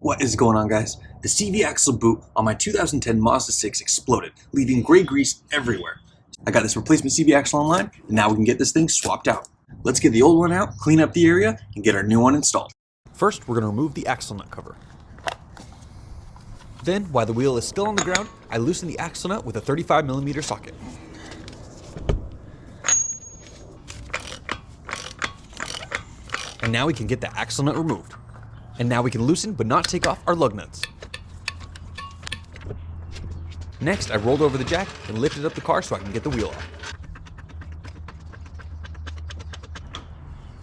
What is going on, guys? The CV axle boot on my 2010 Mazda 6 exploded, leaving gray grease everywhere. I got this replacement CV axle online, and now we can get this thing swapped out. Let's get the old one out, clean up the area, and get our new one installed. First, we're going to remove the axle nut cover. Then, while the wheel is still on the ground, I loosen the axle nut with a 35mm socket. And now we can get the axle nut removed. And now we can loosen but not take off our lug nuts. Next, I rolled over the jack and lifted up the car so I can get the wheel off.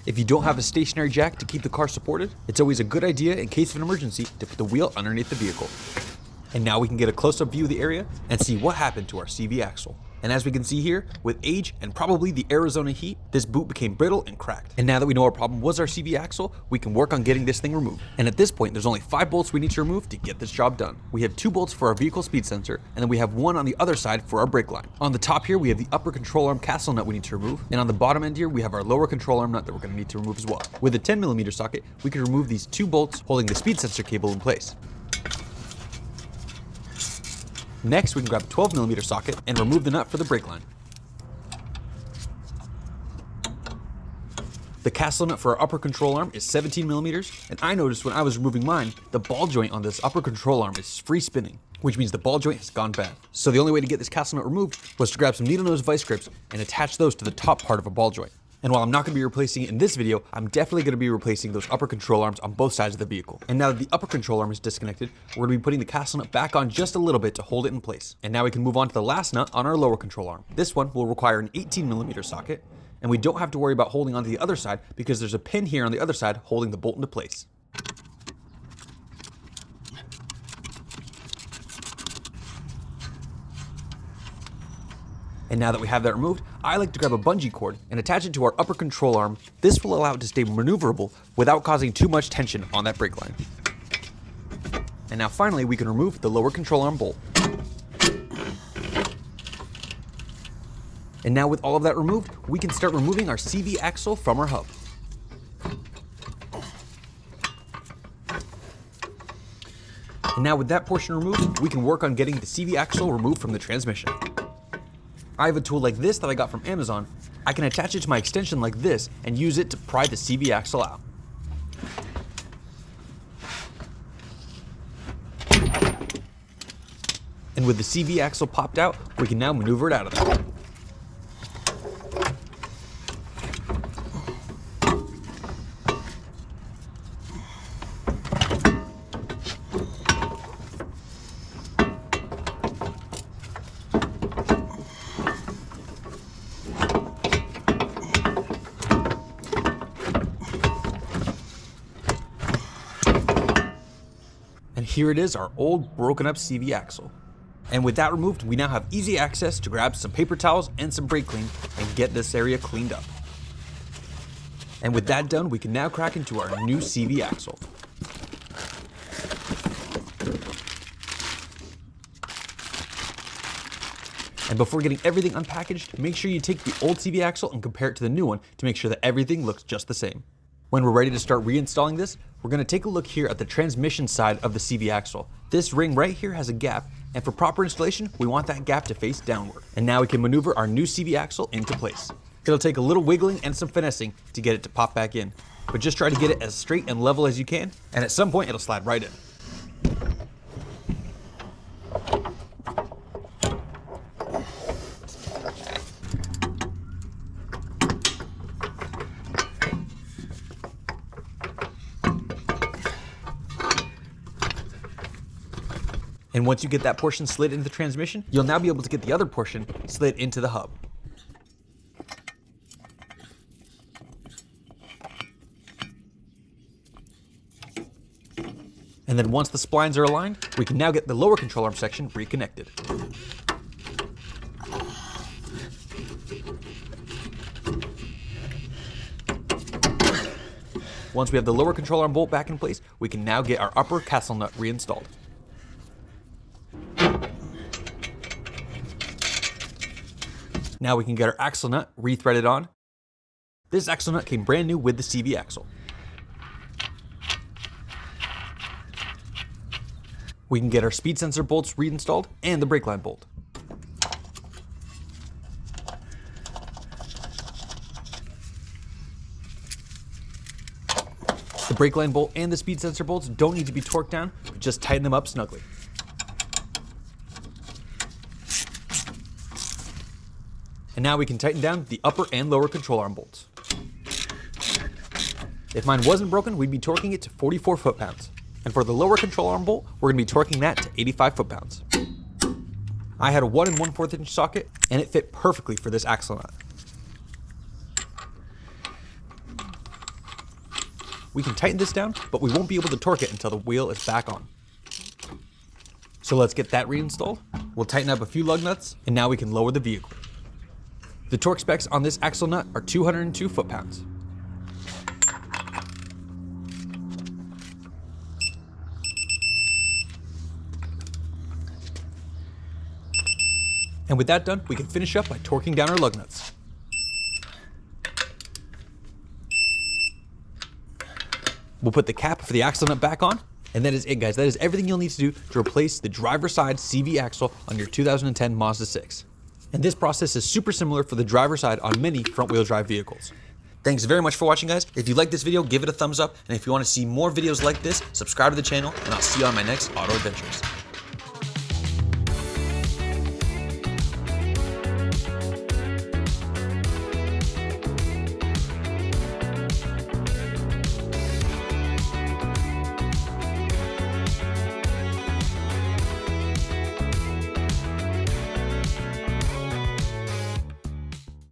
If you don't have a stationary jack to keep the car supported, it's always a good idea in case of an emergency to put the wheel underneath the vehicle. And now we can get a close-up view of the area and see what happened to our CV axle. And as we can see here, with age and probably the Arizona heat, this boot became brittle and cracked. And now that we know our problem was our CV axle, we can work on getting this thing removed. And at this point, there's only 5 bolts we need to remove to get this job done. We have 2 bolts for our vehicle speed sensor, and then we have 1 on the other side for our brake line. On the top here, we have the upper control arm cvaxle nut we need to remove, and on the bottom end here, we have our lower control arm nut that we're going to need to remove as well. With a 10mm socket, we can remove these 2 bolts holding the speed sensor cable in place. Next, we can grab a 12mm socket and remove the nut for the brake line. The cvaxle nut for our upper control arm is 17mm, and I noticed when I was removing mine, the ball joint on this upper control arm is free spinning, which means the ball joint has gone bad. So the only way to get this cvaxle nut removed was to grab some needle nose vice grips and attach those to the top part of a ball joint. And while I'm not going to be replacing it in this video, I'm definitely going to be replacing those upper control arms on both sides of the vehicle. And now that the upper control arm is disconnected, we're going to be putting the cvaxle nut back on just a little bit to hold it in place. And now we can move on to the last nut on our lower control arm. This one will require an 18mm socket, and we don't have to worry about holding onto the other side because there's a pin here on the other side holding the bolt into place. And now that we have that removed, I like to grab a bungee cord and attach it to our upper control arm. This will allow it to stay maneuverable without causing too much tension on that brake line. And now finally, we can remove the lower control arm bolt. And now with all of that removed, we can start removing our CV axle from our hub. And now with that portion removed, we can work on getting the CV axle removed from the transmission. I have a tool like this that I got from Amazon. I can attach it to my extension like this and use it to pry the CV axle out. And with the CV axle popped out, we can now maneuver it out of there. And here it is, our old broken up CV axle. And with that removed, we now have easy access to grab some paper towels and some brake clean and get this area cleaned up. And with that done, we can now crack into our new CV axle. And before getting everything unpackaged, make sure you take the old CV axle and compare it to the new one to make sure that everything looks just the same. When we're ready to start reinstalling this, we're going to take a look here at the transmission side of the CV axle. This ring right here has a gap, and for proper installation, we want that gap to face downward. And now we can maneuver our new CV axle into place. It'll take a little wiggling and some finessing to get it to pop back in, but just try to get it as straight and level as you can, and at some point it'll slide right in. And once you get that portion slid into the transmission, you'll now be able to get the other portion slid into the hub. And then once the splines are aligned, we can now get the lower control arm section reconnected. Once we have the lower control arm bolt back in place, we can now get our upper cvaxle nut reinstalled. Now we can get our axle nut re-threaded on. This axle nut came brand new with the CV axle. We can get our speed sensor bolts reinstalled and the brake line bolt. The brake line bolt and the speed sensor bolts don't need to be torqued down, but just tighten them up snugly. And now we can tighten down the upper and lower control arm bolts. If mine wasn't broken, we'd be torquing it to 44 foot-pounds. And for the lower control arm bolt, we're going to be torquing that to 85 foot-pounds. I had a 1 1/4 inch socket, and it fit perfectly for this axle nut. We can tighten this down, but we won't be able to torque it until the wheel is back on. So let's get that reinstalled. We'll tighten up a few lug nuts, and now we can lower the vehicle. The torque specs on this axle nut are 202 foot-pounds. And with that done, we can finish up by torquing down our lug nuts. We'll put the cap for the axle nut back on, and that is it, guys. That is everything you'll need to do to replace the driver's side CV axle on your 2010 Mazda 6. And this process is super similar for the driver's side on many front-wheel drive vehicles. Thanks very much for watching, guys. If you like this video, give it a thumbs up, and if you want to see more videos like this, subscribe to the channel, and I'll see you on my next auto adventures.